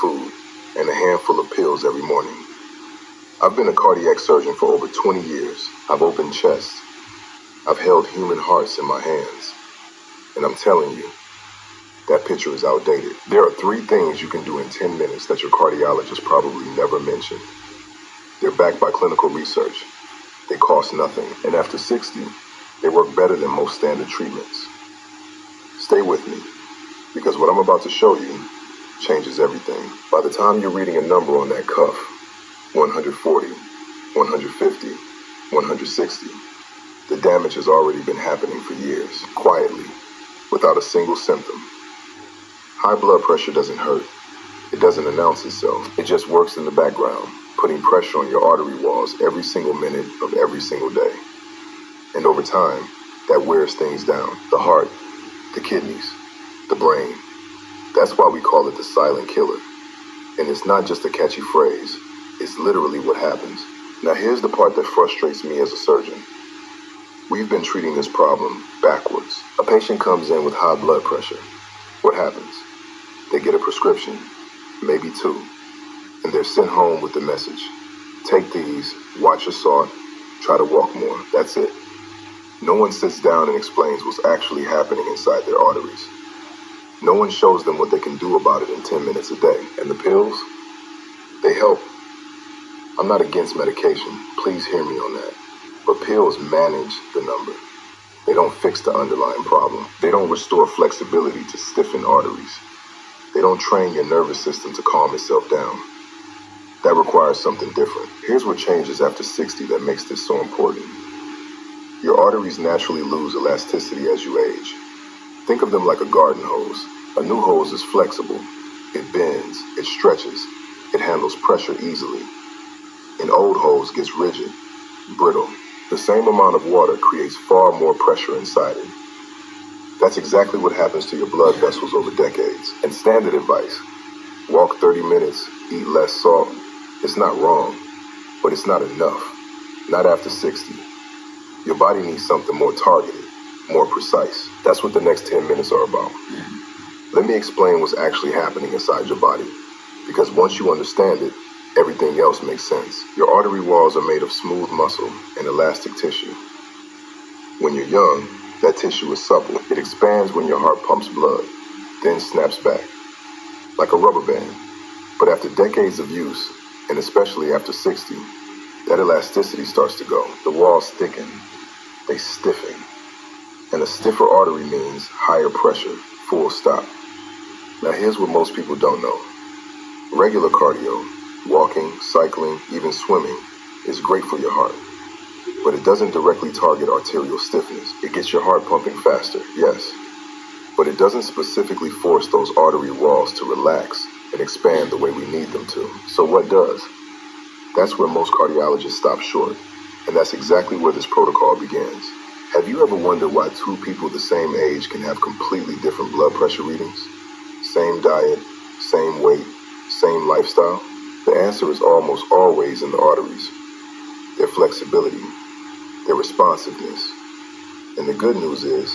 food and a handful of pills every morning. I've been a cardiac surgeon for over 20 years. I've opened chests. I've held human hearts in my hands. And I'm telling you, that picture is outdated. There are 3 things you can do in 10 minutes that your cardiologist probably never mentioned. They're backed by clinical research. They cost nothing. And after 60, they work better than most standard treatments. Stay with me, because what I'm about to show you changes everything. By the time you're reading a number on that cuff, 140, 150, 160, the damage has already been happening for years, quietly, without a single symptom. High blood pressure doesn't hurt. It doesn't announce itself. It just works in the background, putting pressure on your artery walls every single minute of every single day. And over time, that wears things down. The heart, the kidneys, the brain. That's why we call it the silent killer. And it's not just a catchy phrase. It's literally what happens. Now here's the part that frustrates me as a surgeon. We've been treating this problem backwards. A patient comes in with high blood pressure. What happens? They get a prescription, maybe 2, and they're sent home with the message: take these, watch your salt, try to walk more. That's it. No one sits down and explains what's actually happening inside their arteries. No one shows them what they can do about it in 10 minutes a day. And the pills, they help. I'm not against medication, please hear me on that. But pills manage the number. They don't fix the underlying problem. They don't restore flexibility to stiffen arteries. They don't train your nervous system to calm itself down. That requires something different. Here's what changes after 60 that makes this so important. Your arteries naturally lose elasticity as you age. Think of them like a garden hose. A new hose is flexible. It bends, it stretches, it handles pressure easily. An old hose gets rigid, brittle. The same amount of water creates far more pressure inside it. That's exactly what happens to your blood vessels over decades. And standard advice: walk 30 minutes, eat less salt. It's not wrong, but it's not enough. Not after 60. Your body needs something more targeted, more precise. That's what the next 10 minutes are about. Let me explain what's actually happening inside your body, because once you understand it, everything else makes sense. Your artery walls are made of smooth muscle and elastic tissue. When you're young, that tissue is supple. It expands when your heart pumps blood, then snaps back, like a rubber band. But after decades of use, and especially after 60, that elasticity starts to go. The walls thicken, they stiffen. And a stiffer artery means higher pressure, full stop. Now here's what most people don't know. Regular cardio, walking, cycling, even swimming, is great for your heart. But it doesn't directly target arterial stiffness. It gets your heart pumping faster, yes. But it doesn't specifically force those artery walls to relax and expand the way we need them to. So what does? That's where most cardiologists stop short. And that's exactly where this protocol begins. Have you ever wondered why 2 people the same age can have completely different blood pressure readings? Same diet, same weight, same lifestyle? The answer is almost always in the arteries. Their flexibility, their responsiveness. And the good news is,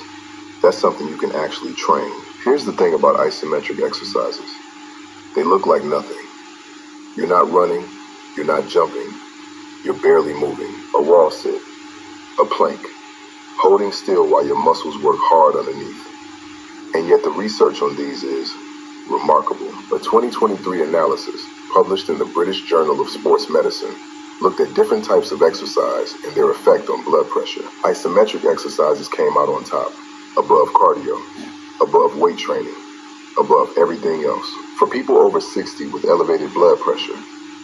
that's something you can actually train. Here's the thing about isometric exercises. They look like nothing. You're not running, you're not jumping, you're barely moving. A wall sit, a plank, holding still while your muscles work hard underneath. And yet the research on these is remarkable. A 2023 analysis published in the British Journal of Sports Medicine looked at different types of exercise and their effect on blood pressure. Isometric exercises came out on top, above cardio, above weight training, above everything else. For people over 60 with elevated blood pressure,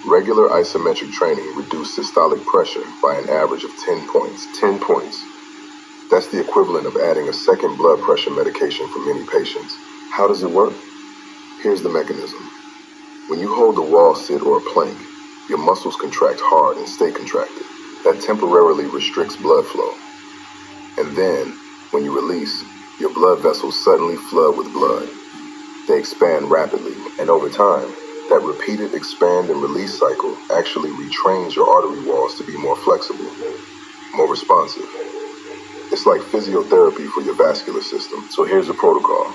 regular isometric training reduced systolic pressure by an average of 10 points. 10 points. That's the equivalent of adding a second blood pressure medication for many patients. How does it work? Here's the mechanism. When you hold a wall sit or a plank, your muscles contract hard and stay contracted. That temporarily restricts blood flow. And then, when you release, your blood vessels suddenly flood with blood. They expand rapidly, and over time, that repeated expand and release cycle actually retrains your artery walls to be more flexible, more responsive. It's like physiotherapy for your vascular system. So here's the protocol.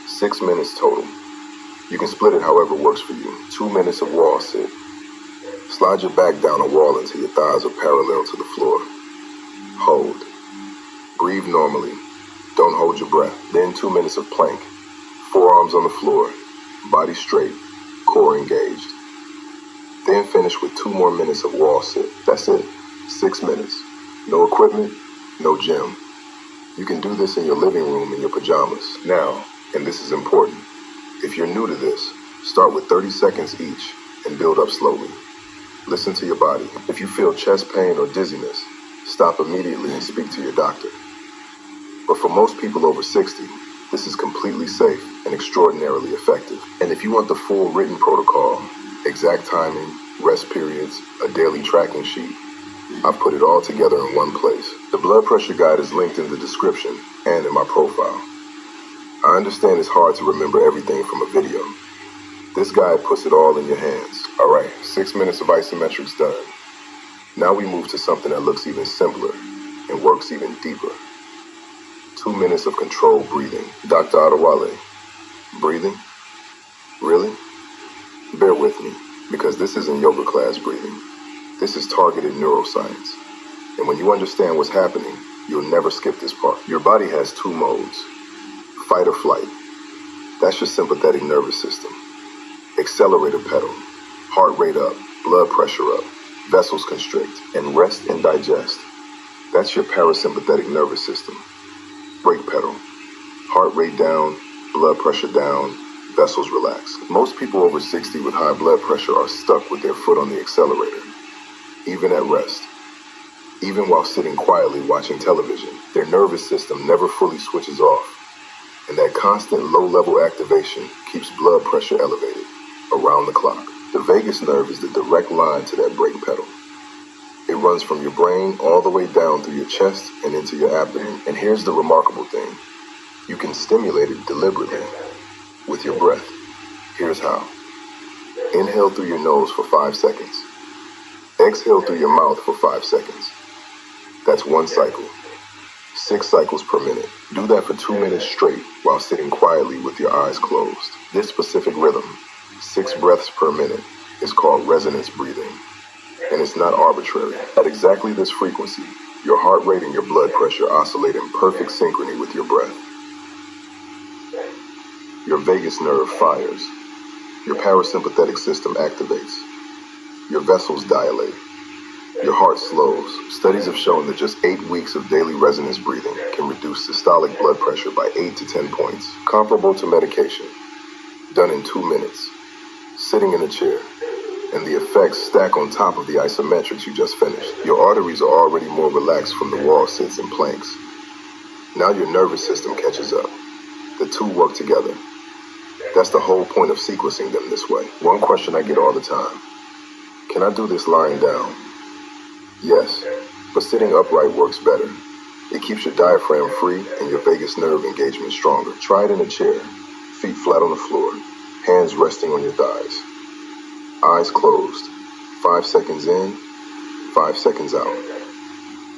6 minutes total. You can split it however works for you. 2 minutes of wall sit. Slide your back down a wall until your thighs are parallel to the floor. Hold. Breathe normally. Don't hold your breath. Then 2 minutes of plank. Forearms on the floor. Body straight. Core engaged. Then finish with 2 more minutes of wall sit. That's it. 6 minutes. No equipment, no gym. You can do this in your living room in your pajamas. Now, and this is important, if you're new to this, start with 30 seconds each and build up slowly. Listen to your body. If you feel chest pain or dizziness, stop immediately and speak to your doctor. But for most people over 60, this is completely safe and extraordinarily effective. And if you want the full written protocol, exact timing, rest periods, a daily tracking sheet, I've put it all together in one place. The blood pressure guide is linked in the description and in my profile. I understand it's hard to remember everything from a video. This guide puts it all in your hands. All right, 6 minutes of isometrics done. Now we move to something that looks even simpler and works even deeper. 2 minutes of controlled breathing. Dr. Atowale, breathing? Really? Bear with me, because this isn't yoga class breathing. This is targeted neuroscience. And when you understand what's happening, you'll never skip this part. Your body has 2 modes. Fight or flight. That's your sympathetic nervous system. Accelerator pedal. Heart rate up, blood pressure up, vessels constrict, and rest and digest. That's your parasympathetic nervous system. Brake pedal. Heart rate down, blood pressure down, vessels relax. Most people over 60 with high blood pressure are stuck with their foot on the accelerator. Even at rest, even while sitting quietly watching television, their nervous system never fully switches off. And that constant low-level activation keeps blood pressure elevated around the clock. The vagus nerve is the direct line to that brake pedal. It runs from your brain all the way down through your chest and into your abdomen. And here's the remarkable thing. You can stimulate it deliberately with your breath. Here's how. Inhale through your nose for 5 seconds. Exhale through your mouth for 5 seconds. That's 1 cycle. 6 cycles per minute. Do that for 2 minutes straight while sitting quietly with your eyes closed. This specific rhythm, 6 breaths per minute, is called resonance breathing. And it's not arbitrary. At exactly this frequency, your heart rate and your blood pressure oscillate in perfect synchrony with your breath. Your vagus nerve fires. Your parasympathetic system activates. Your vessels dilate. Your heart slows. Studies have shown that just 8 weeks of daily resonance breathing can reduce systolic blood pressure by 8 to 10 points, comparable to medication, done in 2 minutes, sitting in a chair, and the effects stack on top of the isometrics you just finished. Your arteries are already more relaxed from the wall sits and planks. Now your nervous system catches up. The two work together. That's the whole point of sequencing them this way. One question I get all the time. Can I do this lying down? Yes, but sitting upright works better. It keeps your diaphragm free and your vagus nerve engagement stronger. Try it in a chair, feet flat on the floor, hands resting on your thighs. Eyes closed. 5 seconds in, 5 seconds out.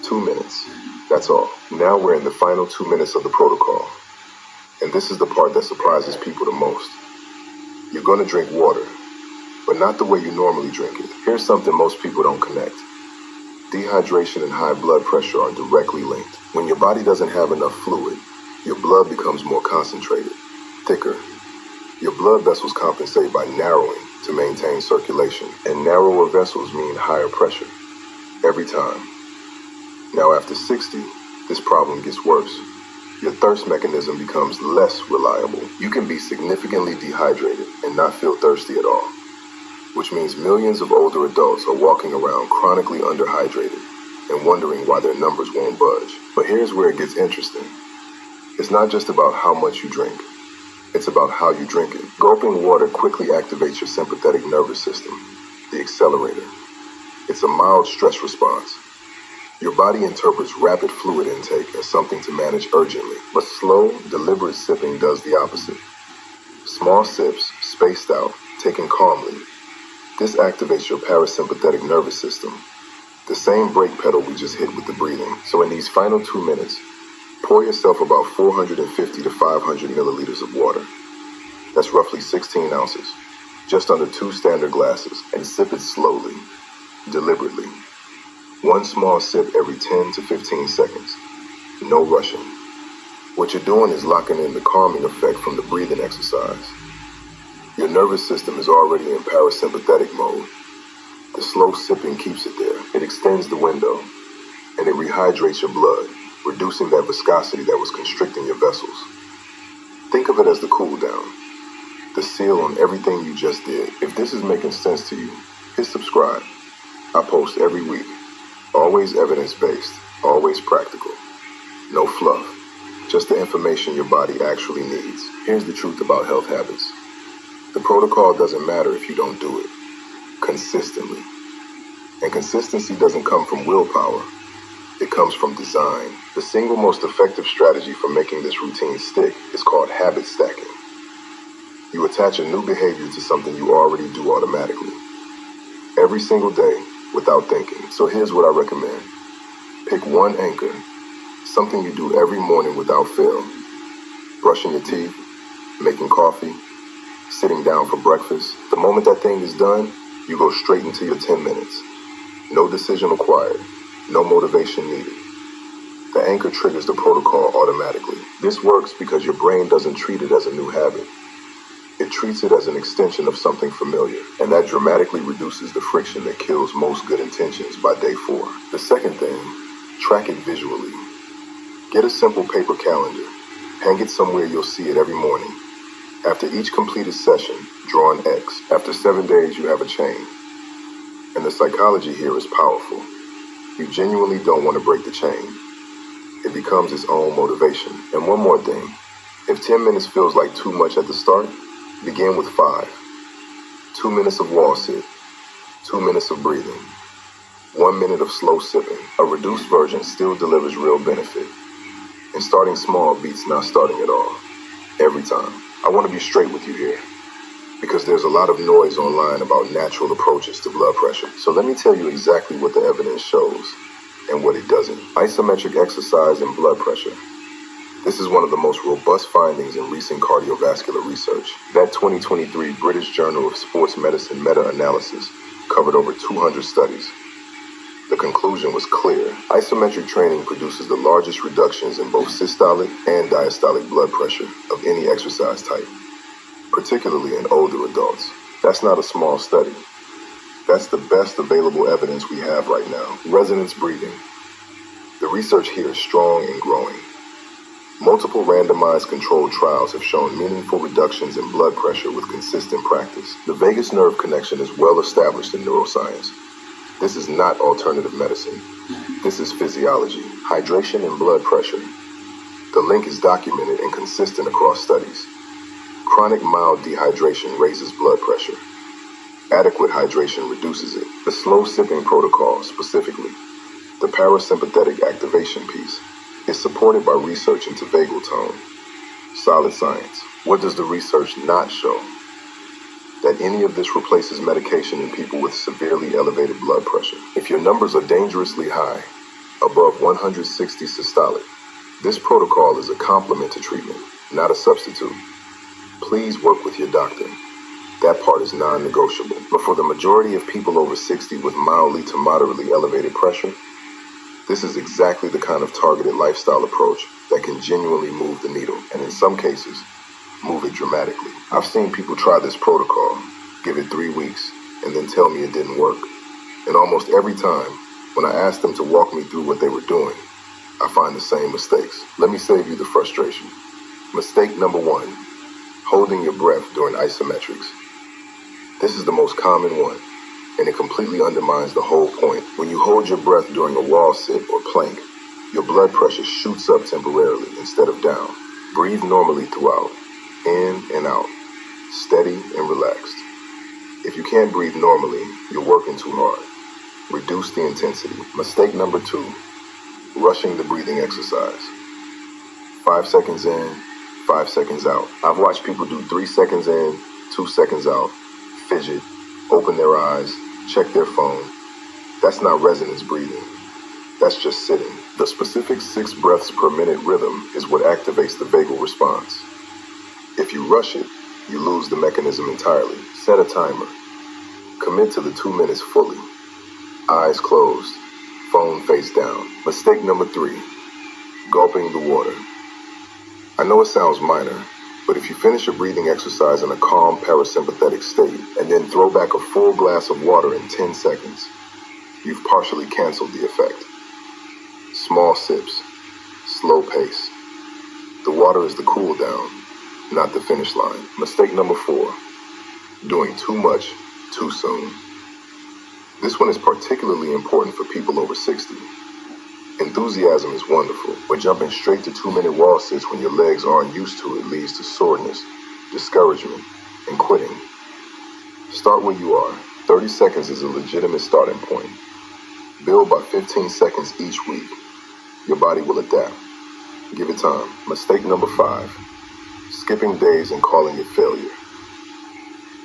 2 minutes. That's all. Now we're in the final 2 minutes of the protocol. And this is the part that surprises people the most. You're going to drink water, but not the way you normally drink it. Here's something most people don't connect. Dehydration and high blood pressure are directly linked. When your body doesn't have enough fluid, your blood becomes more concentrated, thicker. Your blood vessels compensate by narrowing to maintain circulation, and narrower vessels mean higher pressure, every time. Now after 60, this problem gets worse. Your thirst mechanism becomes less reliable. You can be significantly dehydrated and not feel thirsty at all, which means millions of older adults are walking around chronically underhydrated and wondering why their numbers won't budge. But here's where it gets interesting. It's not just about how much you drink. It's about how you drink it. Gulping water quickly activates your sympathetic nervous system, the accelerator. It's a mild stress response. Your body interprets rapid fluid intake as something to manage urgently, but slow, deliberate sipping does the opposite. Small sips, spaced out, taken calmly. This activates your parasympathetic nervous system, the same brake pedal we just hit with the breathing. So in these final 2 minutes, pour yourself about 450 to 500 milliliters of water. That's roughly 16 ounces, just under 2 standard glasses, and sip it slowly, deliberately. One small sip every 10 to 15 seconds. No rushing. What you're doing is locking in the calming effect from the breathing exercise. Your nervous system is already in parasympathetic mode. The slow sipping keeps it there. It extends the window, and it rehydrates your blood, reducing that viscosity that was constricting your vessels. Think of it as the cool down, the seal on everything you just did. If this is making sense to you, hit subscribe. I post every week. Always evidence-based, always practical. No fluff, just the information your body actually needs. Here's the truth about health habits. The protocol doesn't matter if you don't do it consistently. And consistency doesn't come from willpower. It comes from design. The single most effective strategy for making this routine stick is called habit stacking. You attach a new behavior to something you already do automatically, every single day without thinking. So here's what I recommend. Pick one anchor, something you do every morning without fail. Brushing your teeth, making coffee, sitting down for breakfast. The moment that thing is done, you go straight into your 10 minutes. No decision required. No motivation needed. The anchor triggers the protocol automatically. This works because your brain doesn't treat it as a new habit. It treats it as an extension of something familiar, and that dramatically reduces the friction that kills most good intentions by day 4. The second thing, track it visually. Get a simple paper calendar. Hang it somewhere you'll see it every morning. After each completed session, draw an X. After 7 days, you have a chain. And the psychology here is powerful. You genuinely don't want to break the chain. It becomes its own motivation. And one more thing, if 10 minutes feels like too much at the start, begin with 5. 2 minutes of wall sit, 2 minutes of breathing, 1 minute of slow sipping. A reduced version still delivers real benefit. And starting small beats not starting at all. Every time. I want to be straight with you here, because there's a lot of noise online about natural approaches to blood pressure. So let me tell you exactly what the evidence shows and what it doesn't. Isometric exercise and blood pressure. This is one of the most robust findings in recent cardiovascular research. That 2023 British Journal of Sports Medicine meta-analysis covered over 200 studies. The conclusion was clear. Isometric training produces the largest reductions in both systolic and diastolic blood pressure of any exercise type, particularly in older adults. That's not a small study. That's the best available evidence we have right now. Resonance breathing. The research here is strong and growing. Multiple randomized controlled trials have shown meaningful reductions in blood pressure with consistent practice. The vagus nerve connection is well established in neuroscience. This is not alternative medicine. This is physiology, hydration, and blood pressure. The link is documented and consistent across studies. Chronic mild dehydration raises blood pressure. Adequate hydration reduces it. The slow sipping protocol, specifically, the parasympathetic activation piece, is supported by research into vagal tone. Solid science. What does the research not show? That any of this replaces medication in people with severely elevated blood pressure. If your numbers are dangerously high, above 160 systolic, this protocol is a complement to treatment, not a substitute. Please work with your doctor. That part is non-negotiable. But for the majority of people over 60 with mildly to moderately elevated pressure, this is exactly the kind of targeted lifestyle approach that can genuinely move the needle, and in some cases, move it dramatically. I've seen people try this protocol, give it 3 weeks, and then tell me it didn't work. And almost every time, when I ask them to walk me through what they were doing, I find the same mistakes. Let me save you the frustration. Mistake number 1, holding your breath during isometrics. This is the most common one, and it completely undermines the whole point. When you hold your breath during a wall sit or plank, your blood pressure shoots up temporarily instead of down. Breathe normally throughout, in and out, steady and relaxed. If you can't breathe normally, you're working too hard. Reduce the intensity. Mistake number 2, rushing the breathing exercise. 5 seconds in, 5 seconds out. I've watched people do 3 seconds in, 2 seconds out, fidget, open their eyes, check their phone. That's not resonance breathing. That's just sitting. The specific 6 breaths per minute rhythm is what activates the vagal response. If you rush it, you lose the mechanism entirely. Set a timer. Commit to the 2 minutes fully. Eyes closed, phone face down. Mistake number 3, gulping the water. I know it sounds minor, but if you finish a breathing exercise in a calm parasympathetic state and then throw back a full glass of water in 10 seconds, you've partially canceled the effect. Small sips, slow pace. The water is the cool down, not the finish line. Mistake number 4, doing too much too soon. This one is particularly important for people over 60. Enthusiasm is wonderful, but jumping straight to 2-minute wall sits when your legs aren't used to it leads to soreness, discouragement, and quitting. Start where you are. 30 seconds is a legitimate starting point. Build by 15 seconds each week. Your body will adapt. Give it time. Mistake number 5, skipping days and calling it failure.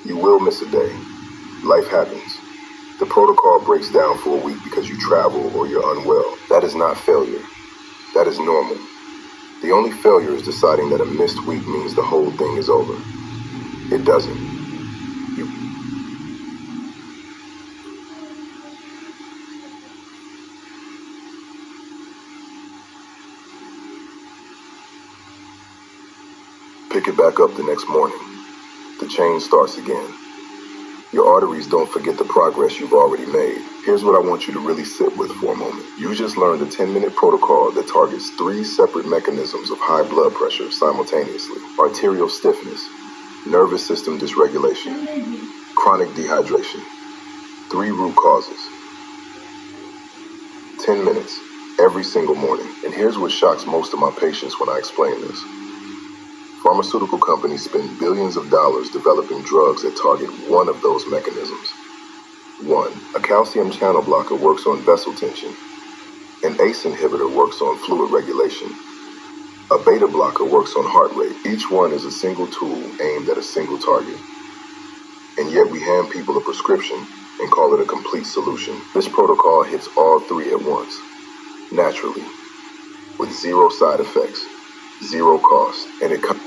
You will miss a day. Life happens. The protocol breaks down for a week because you travel or you're unwell. That is not failure. That is normal. The only failure is deciding that a missed week means the whole thing is over. It doesn't. You pick it back up the next morning. The chain starts again. Your arteries don't forget the progress you've already made. Here's what I want you to really sit with for a moment. You just learned a 10-minute protocol that targets 3 separate mechanisms of high blood pressure simultaneously. Arterial stiffness, nervous system dysregulation, chronic dehydration. 3 root causes. 10 minutes, every single morning. And here's what shocks most of my patients when I explain this. Pharmaceutical companies spend billions of dollars developing drugs that target one of those mechanisms. 1. A calcium channel blocker works on vessel tension. An ACE inhibitor works on fluid regulation. A beta blocker works on heart rate. Each one is a single tool aimed at a single target. And yet we hand people a prescription and call it a complete solution. This protocol hits all 3 at once, naturally, with 0 side effects, 0 cost, and it comes.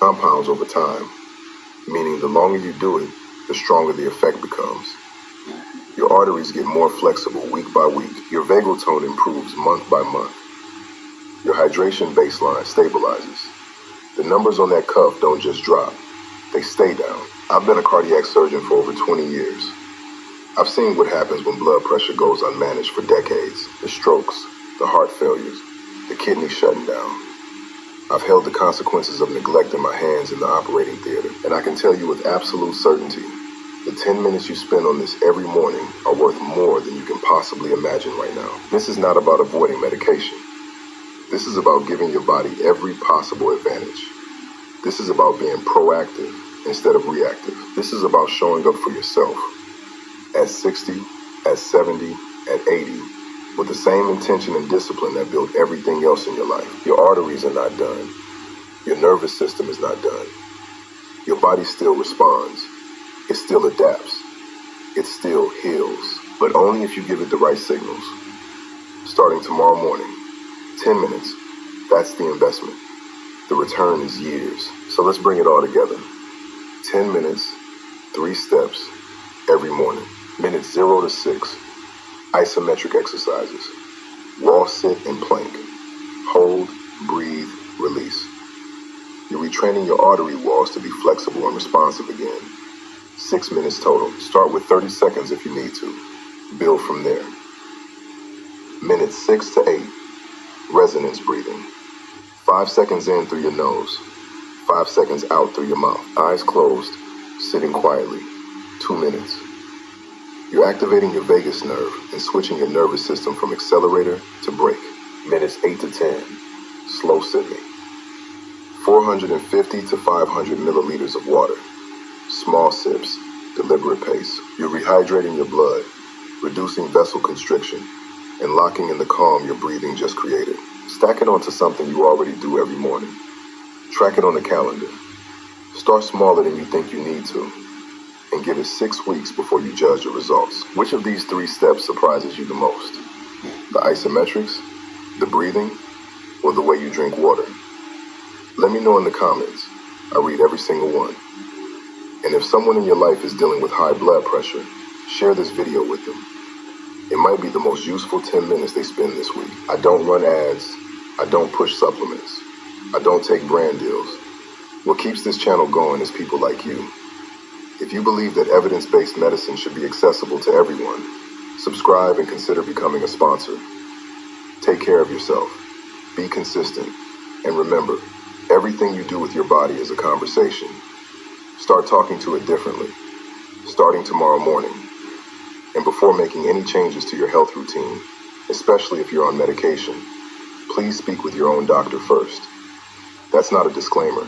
Compounds over time, meaning the longer you do it, the stronger the effect becomes. Your arteries get more flexible week by week. Your vagal tone improves month by month. Your hydration baseline stabilizes. The numbers on that cuff don't just drop, they stay down. I've been a cardiac surgeon for over 20 years. I've seen what happens when blood pressure goes unmanaged for decades. The strokes, the heart failures, the kidneys shutting down. I've held the consequences of neglect in my hands in the operating theater, and I can tell you with absolute certainty, the 10 minutes you spend on this every morning are worth more than you can possibly imagine right now. This is not about avoiding medication. This is about giving your body every possible advantage. This is about being proactive instead of reactive. This is about showing up for yourself at 60, at 70, at 80, with the same intention and discipline that built everything else in your life. Your arteries are not done. Your nervous system is not done. Your body still responds. It still adapts. It still heals, but only if you give it the right signals. Starting tomorrow morning, 10 minutes, that's the investment. The return is years. So let's bring it all together. 10 minutes, 3 steps, every morning. Minutes 0 to 6, isometric exercises. Wall sit and plank. Hold, breathe, release. You're retraining your artery walls to be flexible and responsive again. 6 minutes total. Start with 30 seconds if you need to. Build from there. Minutes 6 to 8, resonance breathing. 5 seconds in through your nose. 5 seconds out through your mouth. Eyes closed, sitting quietly. 2 minutes. You're activating your vagus nerve and switching your nervous system from accelerator to brake. Minutes 8 to 10, slow sipping. 450 to 500 milliliters of water. Small sips, deliberate pace. You're rehydrating your blood, reducing vessel constriction, and locking in the calm your breathing just created. Stack it onto something you already do every morning. Track it on the calendar. Start smaller than you think you need to, and give it 6 weeks before you judge your results. Which of these 3 steps surprises you the most? The isometrics, the breathing, or the way you drink water? Let me know in the comments. I read every single one. And if someone in your life is dealing with high blood pressure, share this video with them. It might be the most useful 10 minutes they spend this week. I don't run ads. I don't push supplements. I don't take brand deals. What keeps this channel going is people like you. If you believe that evidence-based medicine should be accessible to everyone, subscribe and consider becoming a sponsor. Take care of yourself. Be consistent. And remember, everything you do with your body is a conversation. Start talking to it differently, starting tomorrow morning. And before making any changes to your health routine, especially if you're on medication, please speak with your own doctor first. That's not a disclaimer.